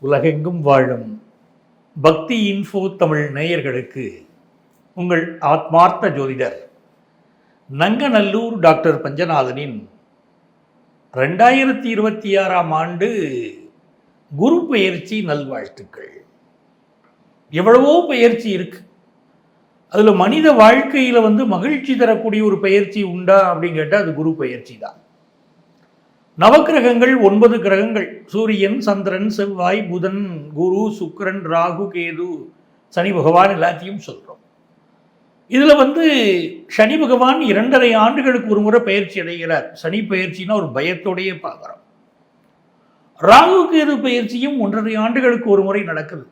உலகெங்கும் வாழும் பக்தி இன்ஃபோ தமிழ் நேயர்களுக்கு உங்கள் ஆத்மார்த்த ஜோதிடர் நங்கநல்லூர் டாக்டர் பஞ்சநாதனின் 2026ஆம் ஆண்டு குரு பெயர்ச்சி நல்வாழ்த்துக்கள். எவ்வளவோ பெயர்ச்சி இருக்கு. அதில் மனித வாழ்க்கையில் மகிழ்ச்சி தரக்கூடிய ஒரு பெயர்ச்சி உண்டா அப்படின்னு கேட்டால் அது குரு பெயர்ச்சி தான். நவக்கிரகங்கள் 9 கிரகங்கள், சூரியன், சந்திரன், செவ்வாய், புதன், குரு, சுக்கிரன், ராகு, கேது, சனி பகவான் எல்லாத்தையும் சொல்கிறோம். இதில் சனி பகவான் 2.5 ஆண்டுகளுக்கு ஒரு முறை பயிற்சி அடைகிறார். சனி பயிற்சினா ஒரு பயத்தோடையே பார்க்குறோம். ராகு கேது பயிற்சியும் 1.5 ஆண்டுகளுக்கு ஒரு முறை நடக்குது.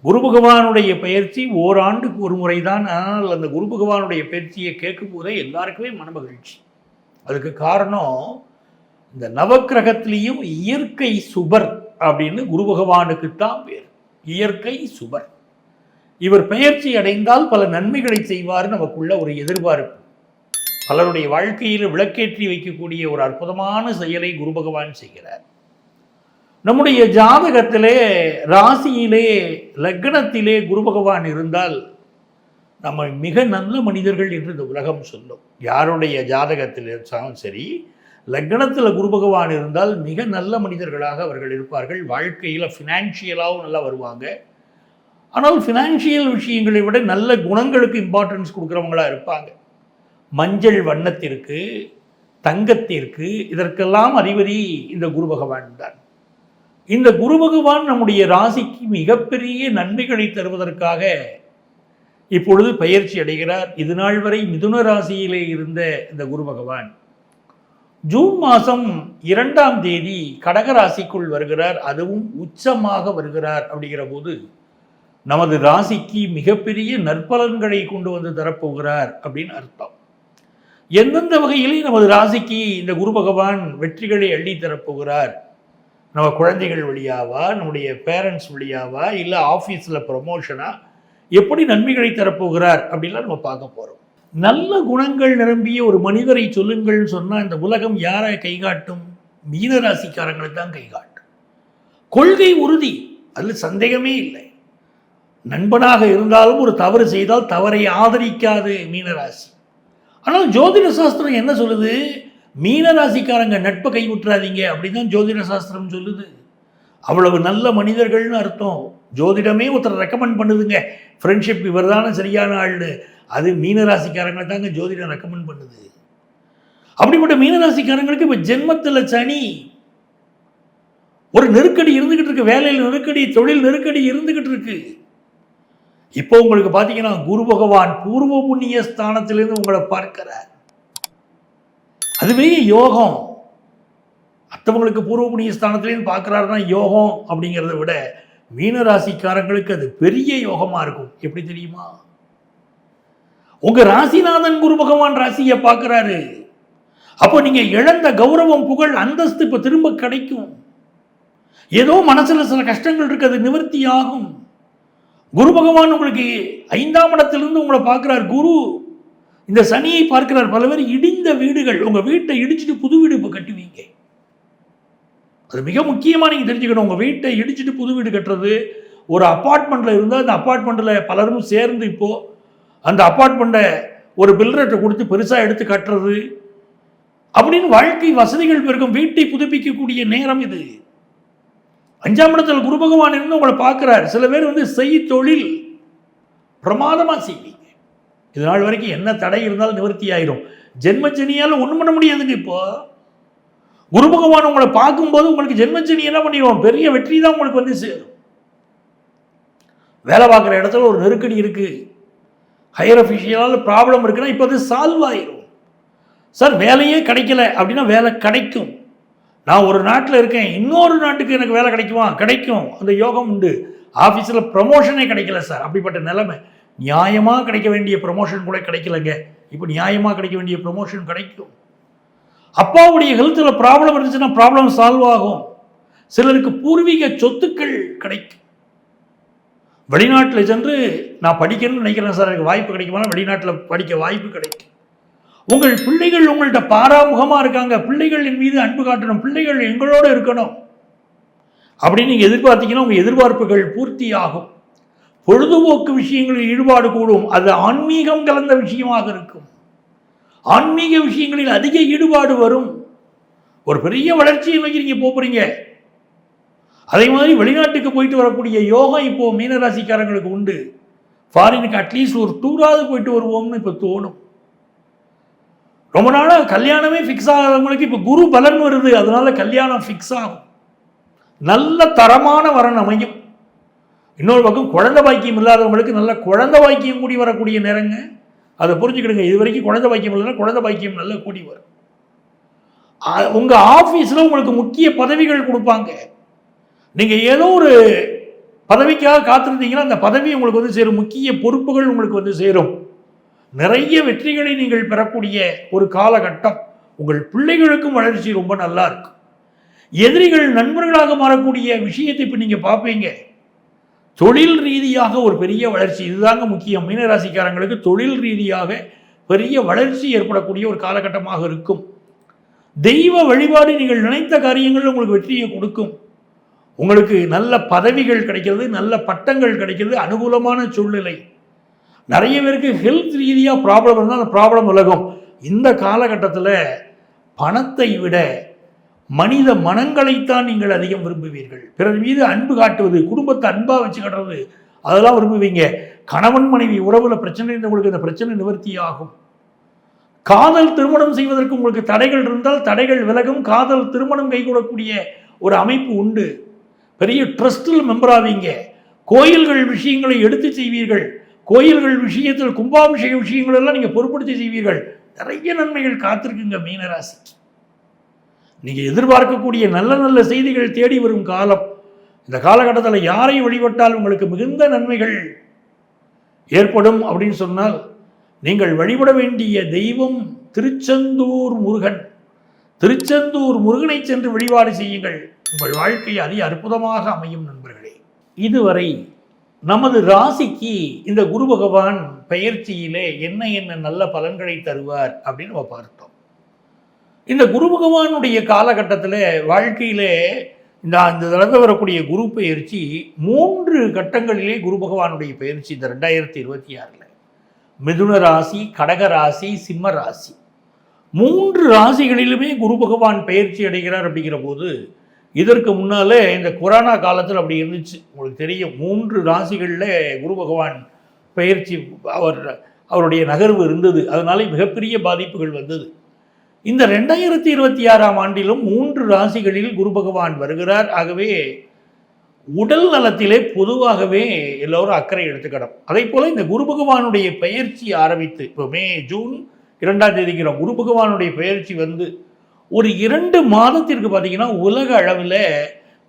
குரு பகவானுடைய பயிற்சி ஓராண்டுக்கு ஒரு முறை தான். ஆனால் அந்த குரு பகவானுடைய பயிற்சியை கேட்கும் போதே எல்லாருக்குமே மனமகிழ்ச்சி. அதுக்கு காரணம், இந்த நவக்கிரகத்திலையும் இயற்கை சுபர் அப்படின்னு குரு பகவானுக்குத்தான் பேர். இயற்கை சுபர். இவர் பெயர்ச்சி அடைந்தால் பல நன்மைகளை செய்வார். நமக்குள்ள ஒரு எதிர்பார்ப்பு. பலருடைய வாழ்க்கையில் விளக்கேற்றி வைக்கக்கூடிய ஒரு அற்புதமான செயலை குரு பகவான் செய்கிறார். நம்முடைய ஜாதகத்திலே, ராசியிலே, லக்னத்திலே குரு பகவான் இருந்தால் நம்ம மிக நல்ல மனிதர்கள் என்று இந்த உலகம் சொல்லும். யாருடைய ஜாதகத்தில் இருந்தாலும் சரி, லக்னத்தில் குரு பகவான் இருந்தால் மிக நல்ல மனிதர்களாக அவர்கள் இருப்பார்கள். வாழ்க்கையில் ஃபினான்ஷியலாகவும் நல்லா வருவாங்க. ஆனால் ஃபினான்ஷியல் விஷயங்களை விட நல்ல குணங்களுக்கு இம்பார்ட்டன்ஸ் கொடுக்குறவங்களாக இருப்பாங்க. மஞ்சள் வண்ணத்திற்கு, தங்கத்திற்கு, இதற்கெல்லாம் அதிபதி இந்த குரு பகவான் தான். இந்த குரு பகவான் நம்முடைய ராசிக்கு மிகப்பெரிய நன்மைகளை தருவதற்காக இப்பொழுது பயிற்சி அடைகிறார். இது நாள் வரை மிதுன ராசியிலே இருந்த இந்த குரு பகவான் ஜூன் மாதம் 2ஆம் தேதி கடகராசிக்குள் வருகிறார். அதுவும் உச்சமாக வருகிறார். அப்படிங்கிற போது நமது ராசிக்கு மிகப்பெரிய நற்பலன்களை கொண்டு வந்து தரப்போகிறார் அப்படின்னு அர்த்தம். எந்தெந்த வகையிலே நமது ராசிக்கு இந்த குரு பகவான் வெற்றிகளை அள்ளி தரப்போகிறார்? நம்ம குழந்தைகள் வழியாவா, நம்முடைய பேரண்ட்ஸ் வழியாவா, இல்லை ஆஃபீஸில் ப்ரமோஷனா, எப்படி நன்மைகளை தரப்போகிறார் அப்படின்லாம் நம்ம பார்க்க போகிறோம். நல்ல குணங்கள் நிரம்பிய ஒரு மனிதரை சொல்லுங்கள்னு சொன்னால் இந்த உலகம் யாரை கைகாட்டும்? மீனராசிக்காரங்களை தான் கைகாட்டும். கொள்கை உறுதி, அதில் சந்தேகமே இல்லை. நண்பனாக இருந்தாலும் ஒரு தவறு செய்தால் தவறை ஆதரிக்காது மீனராசி. ஆனால் ஜோதிட சாஸ்திரம் என்ன சொல்லுது? மீனராசிக்காரங்க நட்பை கைவிட்டுறாதீங்க அப்படின்னு தான் ஜோதிட சாஸ்திரம் சொல்லுது. அவ்வளவு நல்ல மனிதர்கள்னு அர்த்தம். ஜோதிடமே ஒருத்தர் ரெக்கமெண்ட் பண்ணுதுங்க, ஃப்ரெண்ட்ஷிப் இவர் தானே சரியான ஆள்னு. அது மீனராசிக்காரங்களை தாங்க ஜோதிடம் ரெக்கமெண்ட் பண்ணுது. அப்படிப்பட்ட மீனராசிக்காரங்களுக்கு இப்போ ஜென்மத்தில் சனி ஒரு நெருக்கடி இருந்துகிட்டு இருக்கு. வேலையில் நெருக்கடி, தொழில் நெருக்கடி இருந்துகிட்டு இருக்கு. இப்போ உங்களுக்கு பார்த்தீங்கன்னா குரு பகவான் பூர்வ புண்ணிய ஸ்தானத்திலிருந்து உங்களை பார்க்கிறார். அதுவே யோகம். மற்றவங்களுக்கு பூர்வ புண்ணிய ஸ்தானத்திலேருந்து பார்க்குறாருன்னா யோகம் அப்படிங்கிறத விட மீனராசிக்காரங்களுக்கு அது பெரிய யோகமாக இருக்கும். எப்படி தெரியுமா? உங்க ராசிநாதன் குரு பகவான் ராசியை பார்க்கிறாரு. அப்போ நீங்க இழந்த கௌரவம், புகழ், அந்தஸ்து இப்போ திரும்ப கிடைக்கும். ஏதோ மனசுல சில கஷ்டங்கள் இருக்கு, அது நிவர்த்தி ஆகும். குரு பகவான் உங்களுக்கு 5ஆம் இடத்திலிருந்து உங்களை பார்க்கிறார். குரு இந்த சனியை பார்க்கிறார். பல பேர் இடிந்த வீடுகள், உங்க வீட்டை இடிச்சுட்டு புது வீடு இப்போ கட்டுவீங்க. அது மிக முக்கியமாக நீங்கள் தெரிஞ்சுக்கணும். உங்கள் வீட்டை இடிச்சுட்டு புது வீடு கட்டுறது, ஒரு அப்பார்ட்மெண்ட்டில் இருந்தால் அந்த அப்பார்ட்மெண்ட்டில் பலரும் சேர்ந்து இப்போது அந்த அப்பார்ட்மெண்ட்டை ஒரு பில்டர்கிட்ட கொடுத்து பெருசாக எடுத்து கட்டுறது அப்படின்னு வாழ்க்கை வசதிகள் பெருக்கும். வீட்டை புதுப்பிக்கக்கூடிய நேரம் இது. 5ஆம் இடத்துல குரு பகவான் இருந்து உங்களை பார்க்குறார். சில பேர் செய் தொழில் பிரமாதமாக செய்வீங்க. இது நாள் வரைக்கும் என்ன தடை இருந்தாலும் நிவர்த்தி ஆயிரும். ஜென்மச்சனியால் ஒன்றும் பண்ண முடியாதுங்க. இப்போ குரு பகவான் உங்களை பார்க்கும்போது உங்களுக்கு ஜென்மச்சனி என்ன பண்ணிடுவோம்? பெரிய வெற்றி தான் உங்களுக்கு சேரும். வேலை பார்க்குற இடத்துல ஒரு நெருக்கடி இருக்கு, ஹையர் அஃபிஷியலால் ப்ராப்ளம் இருக்குன்னா இப்போ அது சால்வ் ஆயிரும். சார் வேலையே கிடைக்கல அப்படின்னா வேலை கிடைக்கும். நான் ஒரு நாட்டில் இருக்கேன், இன்னொரு நாட்டுக்கு எனக்கு வேலை கிடைக்குமா? கிடைக்கும். அந்த யோகம் உண்டு. ஆஃபீஸில் ப்ரமோஷனே கிடைக்கல சார், அப்படிப்பட்ட நிலைமை. நியாயமாக கிடைக்க வேண்டிய ப்ரமோஷன் கூட கிடைக்கலங்க, இப்போ நியாயமாக கிடைக்க வேண்டிய ப்ரமோஷன் கிடைக்கும். அப்பாவுடைய ஹெல்த்தில் ப்ராப்ளம் இருந்துச்சுன்னா ப்ராப்ளம் சால்வ் ஆகும். சிலருக்கு பூர்வீக சொத்துக்கள் கிடைக்கும். வெளிநாட்டில் சென்று நான் படிக்கணும்னு நினைக்கிறேன் சார், எனக்கு வாய்ப்பு கிடைக்குமா? வெளிநாட்டில் படிக்க வாய்ப்பு கிடைக்கும். உங்கள் பிள்ளைகள் உங்கள்கிட்ட பாராமுகமாக இருக்காங்க, பிள்ளைகளின் மீது அன்பு காட்டணும், பிள்ளைகள் எங்களோடு இருக்கணும் அப்படின்னு நீங்கள் எதிர்பார்த்தீங்கன்னா உங்கள் எதிர்பார்ப்புகள் பூர்த்தி ஆகும். பொழுதுபோக்கு விஷயங்களில் ஈடுபாடு கூடும், அது ஆன்மீகம் கலந்த விஷயமாக இருக்கும். ஆன்மீக விஷயங்களில் அதிக ஈடுபாடு வரும். ஒரு பெரிய வளர்ச்சியை நோக்கி நீங்கள் போகிறீங்க. அதே மாதிரி வெளிநாட்டுக்கு போயிட்டு வரக்கூடிய யோகம் இப்போ மீனராசிக்காரங்களுக்கு உண்டு. ஃபாரினுக்கு அட்லீஸ்ட் ஒரு டூராவது போயிட்டு வருவோம்னு இப்போ தோணும். ரொம்ப நாளாக கல்யாணமே ஃபிக்ஸ் ஆகாதவங்களுக்கு இப்போ குரு பலன் வருது, அதனால கல்யாணம் ஃபிக்ஸ் ஆகும். நல்ல தரமான வரன் அமையும். இன்னொரு பக்கம் குழந்தை பாக்கியம் இல்லாதவங்களுக்கு நல்ல குழந்தை பாக்கியம் கூடி வரக்கூடிய நேரங்க. அதை புரிஞ்சுக்கிடுங்க. இது வரைக்கும் குழந்தை பாக்கியம் இல்லைன்னா குழந்தை பாக்கியம் நல்லா கூடி வரும். உங்கள் ஆஃபீஸில் உங்களுக்கு முக்கிய பதவிகள் கொடுப்பாங்க. நீங்கள் ஏதோ ஒரு பதவிக்காக காத்திருந்தீங்கன்னா அந்த பதவி உங்களுக்கு வந்து சேரும், முக்கிய பொறுப்புகள் உங்களுக்கு வந்து சேரும். நிறைய வெற்றிகளை நீங்கள் பெறக்கூடிய ஒரு காலகட்டம். உங்கள் பிள்ளைகளுக்கும் வளர்ச்சி ரொம்ப நல்லா இருக்கும். எதிரிகள் நண்பர்களாக மாறக்கூடிய விஷயத்தை இப்போ நீங்கள் பார்ப்பீங்க. தொழில் ரீதியாக ஒரு பெரிய வளர்ச்சி, இதுதாங்க முக்கியம். மீனராசிக்காரங்களுக்கு தொழில் ரீதியாக பெரிய வளர்ச்சி ஏற்படக்கூடிய ஒரு காலகட்டமாக இருக்கும். தெய்வ வழிபாடு நீங்கள் நினைத்த காரியங்கள் உங்களுக்கு வெற்றியை கொடுக்கும். உங்களுக்கு நல்ல பதவிகள் கிடைக்கிறது, நல்ல பட்டங்கள் கிடைக்கிறது, அனுகூலமான சூழ்நிலை. நிறைய பேருக்கு ஹெல்த் ரீதியாக ப்ராப்ளம் இருந்தால் அந்த ப்ராப்ளம் விலகும். இந்த காலகட்டத்தில் பணத்தை விட மனித மனங்களைத்தான் நீங்கள் அதிகம் விரும்புவீர்கள். பிறர் மீது அன்பு காட்டுவது, குடும்பத்தை அன்பாக வச்சு கட்டுறது, அதெல்லாம் விரும்புவீங்க. கணவன் மனைவி உறவில் பிரச்சனை இருந்தவங்களுக்கு இந்த பிரச்சனை நிவர்த்தி ஆகும். காதல் திருமணம் செய்வதற்கு உங்களுக்கு தடைகள் இருந்தால் தடைகள் விலகும். காதல் திருமணம் கைகூடக்கூடிய ஒரு அமைப்பு உண்டு. பெரிய ட்ரஸ்டில் மெம்பர் ஆவீங்க. கோயில்கள் விஷயங்களை எடுத்து செய்வீர்கள். கோயில்கள் விஷயத்தில் கும்பாபிஷேக விஷயங்கள் எல்லாம் நீங்கள் பொறுப்படுத்தி செய்வீர்கள். நிறைய நன்மைகள் காத்திருக்குங்க மீனராசிக்கு. நீங்கள் எதிர்பார்க்கக்கூடிய நல்ல நல்ல செய்திகள் தேடி வரும் காலம். இந்த காலகட்டத்தில் யாரை வழிபட்டால் உங்களுக்கு மிகுந்த நன்மைகள் ஏற்படும் அப்படின்னு சொன்னால், நீங்கள் வழிபட வேண்டிய தெய்வம் திருச்செந்தூர் முருகன். திருச்செந்தூர் முருகனை சென்று வழிபாடு செய்யுங்கள். உங்கள் வாழ்க்கை அதி அற்புதமாக அமையும் நண்பர்களே. இதுவரை நமது ராசிக்கு இந்த குரு பகவான் பெயர்ச்சியிலே என்ன என்ன நல்ல பலன்களை தருவார் அப்படின்னு நம்ம பார்த்தோம். இந்த குரு பகவானுடைய காலகட்டத்தில் வாழ்க்கையிலே இந்த தடவை வரக்கூடிய குரு பெயர்ச்சி 3 கட்டங்களிலே குரு பகவானுடைய பெயர்ச்சி இந்த 2026 மிதுன ராசி, கடக ராசி, சிம்ம ராசி 3 ராசிகளிலுமே குரு பகவான் பெயர்ச்சி அடைகிறார். அப்படிங்கிற போது இதற்கு முன்னாலே இந்த கொரோனா காலத்தில் அப்படி இருந்துச்சு. உங்களுக்கு தெரியும், 3 ராசிகளில் குரு பகவான் பெயர்ச்சி அவருடைய நகர்வு இருந்தது. அதனால மிகப்பெரிய பாதிப்புகள் வந்தது. இந்த 2026ஆம் ஆண்டிலும் 3 ராசிகளில் குரு பகவான் வருகிறார். ஆகவே உடல் நலத்திலே பொதுவாகவே எல்லோரும் அக்கறை எடுத்துக்கணும். அதே போல் இந்த குரு பகவானுடைய பெயர்ச்சி ஆரம்பித்து இப்போ ஜூன் 2ஆம் தேதிங்கிற குரு பகவானுடைய பெயர்ச்சி வந்து ஒரு 2 மாதத்திற்கு பார்த்தீங்கன்னா உலக அளவில்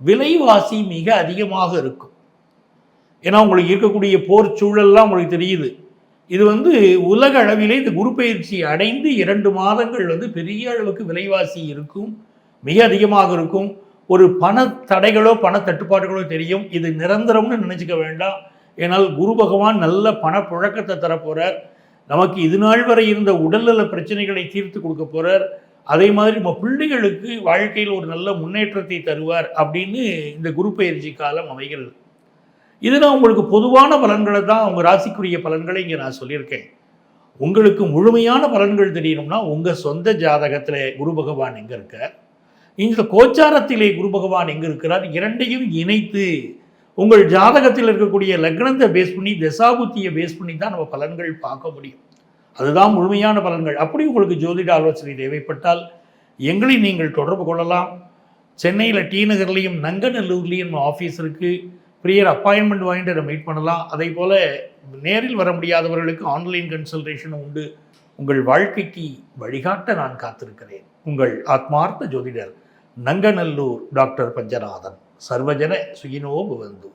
விலைவாசி மிக அதிகமாக இருக்கும். ஏன்னா உங்களுக்கு இருக்கக்கூடிய போர் சூழல்லாம் உங்களுக்கு தெரியுது. இது வந்து உலக அளவிலே இந்த குரு பயிற்சி அடைந்து 2 மாதங்கள் வந்து பெரிய அளவுக்கு விலைவாசி இருக்கும், மிக அதிகமாக இருக்கும். ஒரு பண தடைகளோ பண தட்டுப்பாடுகளோ தெரியும். இது நிரந்தரம்னு நினச்சிக்க வேண்டாம். ஏன்னால் குரு பகவான் நல்ல பணப்புழக்கத்தை தரப்போகிறார். நமக்கு இது நாள் வரை இருந்த உடல்நல பிரச்சனைகளை தீர்த்து கொடுக்க போகிறார். அதே மாதிரி நம்ம பிள்ளைகளுக்கு வாழ்க்கையில் ஒரு நல்ல முன்னேற்றத்தை தருவார் அப்படின்னு இந்த குரு பயிற்சி காலம் அமைகிறது. இது நான் உங்களுக்கு பொதுவான பலன்களை தான், உங்கள் ராசிக்குரிய பலன்களை இங்கே நான் சொல்லியிருக்கேன். உங்களுக்கு முழுமையான பலன்கள் தெரியணும்னா உங்கள் சொந்த ஜாதகத்தில் குரு பகவான் எங்கே இருக்கார், இந்த கோச்சாரத்திலே குரு பகவான் எங்கே இருக்கிறார், இரண்டையும் இணைத்து உங்கள் ஜாதகத்தில் இருக்கக்கூடிய லக்னத்தை பேஸ் பண்ணி தசாபுத்தியை பேஸ் பண்ணி தான் நம்ம பலன்கள் பார்க்க முடியும். அதுதான் முழுமையான பலன்கள். அப்படி உங்களுக்கு ஜோதிட ஆலோசனை தேவைப்பட்டால் எங்களை நீங்கள் தொடர்பு கொள்ளலாம். சென்னையில் டி நகர்லேயும் நங்கநல்லூர்லேயும் நம்ம ஆஃபீஸ் இருக்குது. ப்ரியர் அப்பாயின்மெண்ட் வாங்கிட்டு அதை மீட் பண்ணலாம். அதே போல் நேரில் வர முடியாதவர்களுக்கு ஆன்லைன் கன்சல்டேஷனும் உண்டு. உங்கள் வாழ்க்கைக்கு வழிகாட்ட நான் காத்திருக்கிறேன். உங்கள் ஆத்மார்த்த ஜோதிடர் நங்கநல்லூர் டாக்டர் பஞ்சநாதன். சர்வஜன சுயினோ பவந்து.